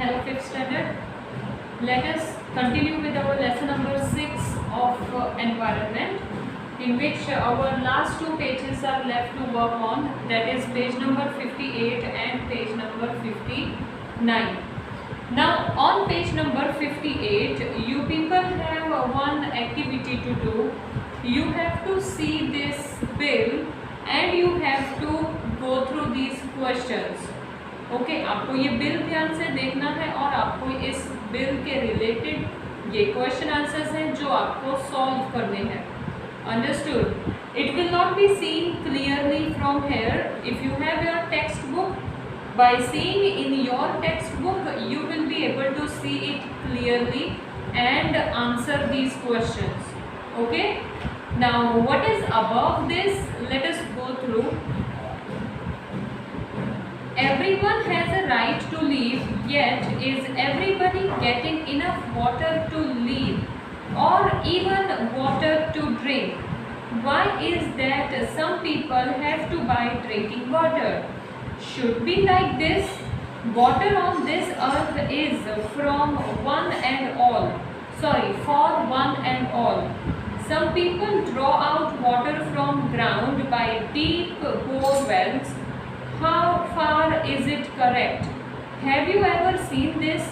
Hello, 5th standard. Let us continue with our lesson number 6 of environment, in which our last two pages are left to work on, that is page number 58 and page number 59. Now on page number 58, you people have one activity to do. You have to see this bill and you have to go through these questions. Okay आपको ये bill ध्यान से देखना है और आपको इस bill के रिलेटेड ये क्वेश्चन आंसर्स हैं जो आपको सॉल्व करने हैं. Understood? It will not be seen clearly from here. If you have your text book, by seeing in your textbook you will be able to see it clearly and answer these questions. Okay, now what is above this, let us go through. Everyone has a right to live, yet is everybody getting enough water to live or even water to drink? Why is that some people have to buy drinking water? Should be like this. Water on this earth is from one and all. For one and all. Some people draw out water from ground by deep bore wells. How far is it correct? Have you ever seen this?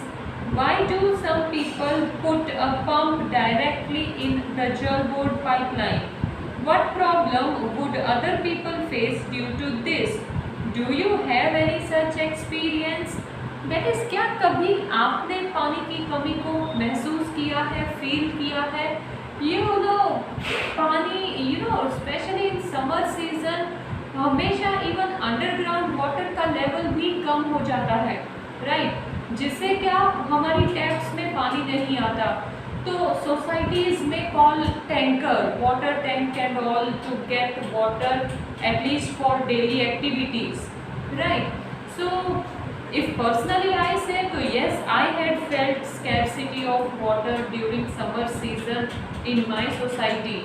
Why do some people put a pump directly in the Jal Board pipeline? What problem would other people face due to this? Do you have any such experience? That is, क्या कभी आपने पानी की कमी को महसूस किया है, फील किया है? पानी स्पेशली इन समर सीजन हमेशा इवन अंडरग्राउंड वाटर का लेवल भी कम हो जाता है, राइट? जिससे क्या हमारी टैप्स में पानी नहीं आता. तो सोसाइटीज में call tanker, water tank and all to get water at least for daily activities, right? So if personally I say, तो yes, I had felt scarcity of water during summer season in my society.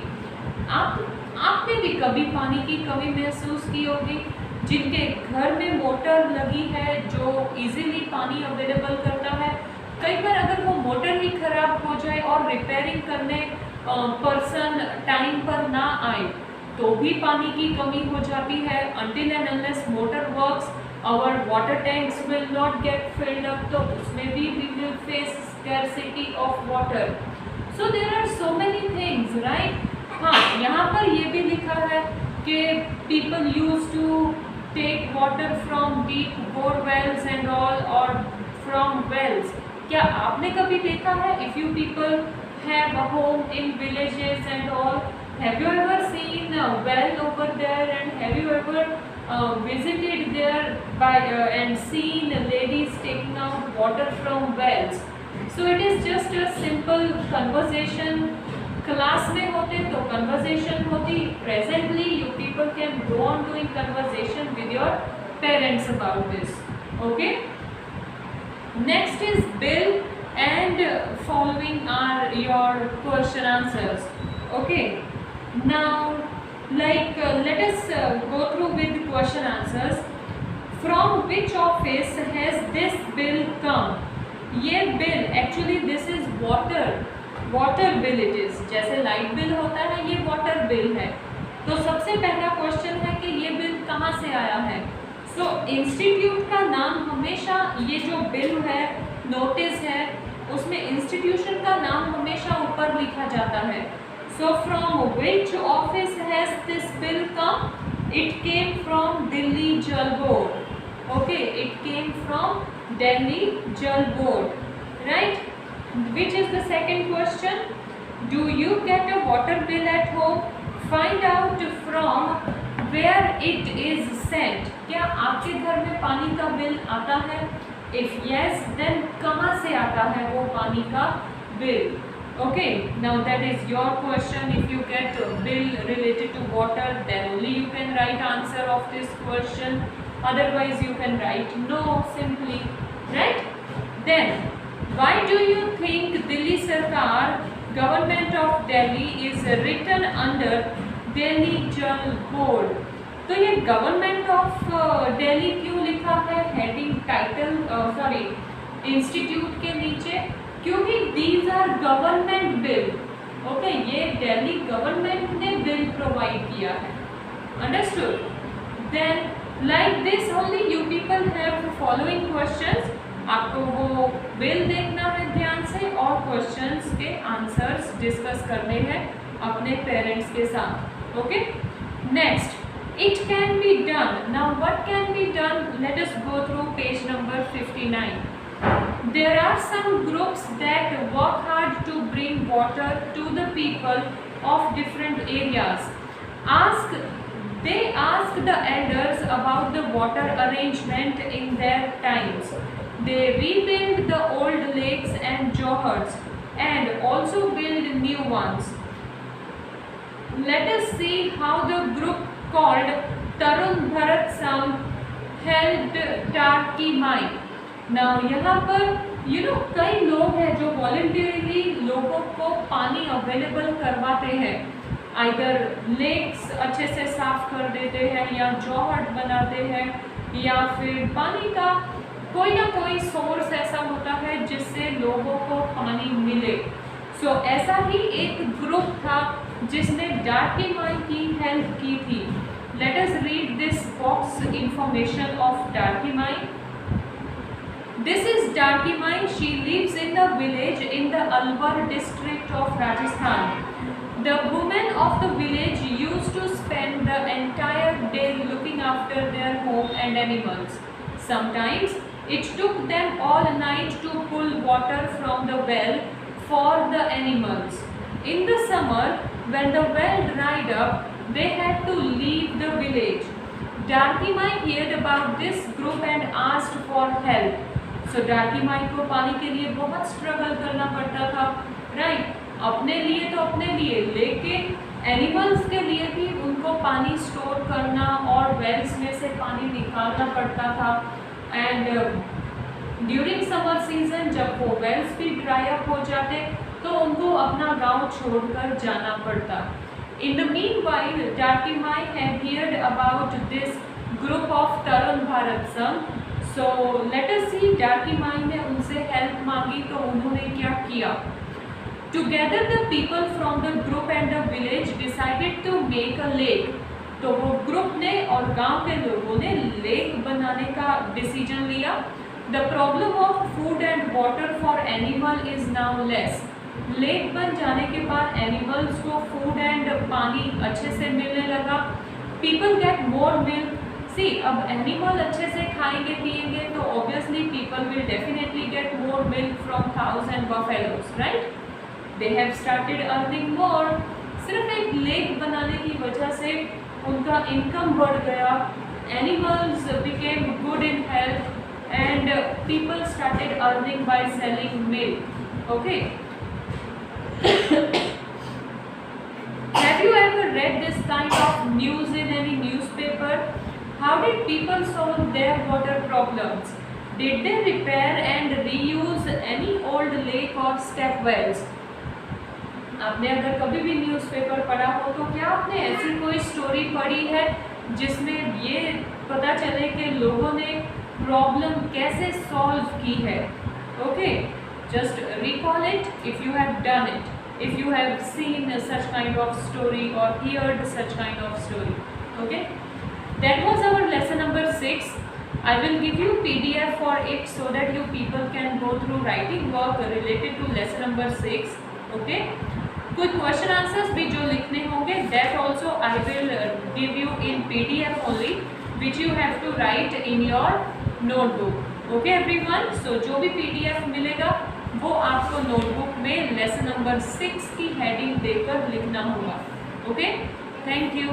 आपने भी कभी पानी की कमी महसूस की होगी. जिनके घर में मोटर लगी है जो इजीली पानी अवेलेबल करता है, कई बार अगर वो मोटर ही खराब हो जाए और रिपेयरिंग करने पर्सन टाइम पर ना आए तो भी पानी की कमी हो जाती है. until and unless motor works, our water tanks will not get filled up. तो उसमें भी we will face scarcity of water. So there are so many things, right? हाँ, यहाँ पर ये भी लिखा है कि people used to take water from deep bore wells and all, or from wells. क्या आपने कभी देखा है? If you people have a home in villages and all, have you ever seen a well over there, and have you ever visited there and seen ladies taking out water from wells? So it is just a simple conversation. Class में होते तो conversation होती. Presently you people can go on doing conversation with your parents about this. Okay. Next is bill, and following are your question answers. Okay. Now let us go through with question answers. From which office has this bill come? ये bill actually this is water bill it is. जैसे light bill होता है, ये water bill है. तो सबसे पहला question है कि ये बिल कहाँ से आया है. सो इंस्टीट्यूट का नाम हमेशा, ये जो बिल है, नोटिस है, उसमें इंस्टीट्यूशन का नाम हमेशा ऊपर लिखा जाता है. So from which office has this bill come? It came from Delhi Jal Board. Okay, it came from Delhi Jal Board, right? Which is the second question? Do you get a water bill at home? Find out from where it is sent. क्या आपके घर में पानी का bill आता है? If yes, then कहाँ से आता है वो पानी का bill? Okay, now that is your question. If you get a bill related to water, then only you can write answer of this question. Otherwise you can write no simply, right? Then why do you think Delhi Sarkar, government of Delhi, is written under Delhi Jal Board? तो ये government of Delhi क्यों लिखा है? Heading title institute के नीचे, क्योंकि these are government bill. Okay, ये Delhi government ने बिल प्रोवाइड किया है। Understood? Then like this only you people have following questions. आपको वो बिल देखना है ध्यान से और क्वेश्चंस के आंसर्स डिस्कस करने हैं अपने पेरेंट्स के साथ। Okay, next, it can be done. Now what can be done? Let us go through page number 59. There are some groups that work hard to bring water to the people of different areas. They ask the elders about the water arrangement in their times. They rebuild the old lakes and johars and also build new ones. Let us see how the group called Tarun Bharat Sangh helped Tarki Mai. Now यहाँ पर कई लोग हैं जो voluntarily लोगों को पानी available करवाते हैं। आइदर लेक्स अच्छे से साफ कर देते हैं या जौहर बनाते हैं या फिर पानी का कोई ना कोई सोर्स ऐसा होता है जिससे लोगों को पानी मिले। सो ऐसा ही एक ग्रुप था जिसने डार्की माई की हेल्प की थी। Let us read this box information of Darki Mai. This is Darki Mai. She lives in the village in the Alwar district of Rajasthan. The women of the village used to spend the entire day looking after their home and animals. Sometimes it took them all night to pull water from the well for the animals. In the summer, when the well dried up, they had to leave the village. Darki Mai heard about this group and asked for help. So Darki Mai को पानी के लिए बहुत struggle करना पड़ता था, right? अपने लिए तो अपने लिए, लेकिन एनिमल्स के लिए भी उनको पानी स्टोर करना और वेल्स में से पानी निकालना पड़ता था। एंड ड्यूरिंग समर सीजन जब वो वेल्स भी ड्राई अप हो जाते तो उनको अपना गांव छोड़कर जाना पड़ता। In the meanwhile, Darki Mai had heard about this group of Tarun Bharat Sangh. So let us see Darki Mai ने उनसे हेल्प मांगी तो उन्होंने क्या किया। Together the people from the group and the village decided to make a lake. तो वो group ने और गांव के लोगों ने लेक बनाने का डिसीजन लिया। The problem of food and water for animal is now less. Lake बन जाने के बाद एनिमल्स को फूड एंड पानी अच्छे से मिलने लगा। People get more milk. See, अब एनिमल अच्छे से खाएंगे पिएंगे तो obviously people will definitely get more milk from cows and buffaloes, right? They have started earning more. सिर्फ एक लेक बनाने की वजह से उनका इनकम बढ़ गया, animals became good in health and people started earning by selling milk. Okay, have you ever read this kind of news in any newspaper? How did people solve their water problems? Did they repair and reuse any old lake or step wells? आपने अगर कभी भी newspaper पढ़ा हो तो क्या आपने ऐसी कोई स्टोरी पढ़ी है जिसमें ये पता चले कि लोगों ने प्रॉब्लम कैसे सॉल्व की है? Okay, just recall it if you have done it, if you have seen such kind of story or heard such kind of story. Okay, that was our lesson number 6. I will give you PDF for it so that you people can go through writing work related to lesson number 6. Okay, कुछ question answers भी जो लिखने होंगे that also I will give you in PDF only, which you have to write in your notebook. Okay everyone, so जो भी PDF मिलेगा वो आपको नोटबुक में लेसन नंबर 6 की हेडिंग देकर लिखना होगा। Okay, thank you.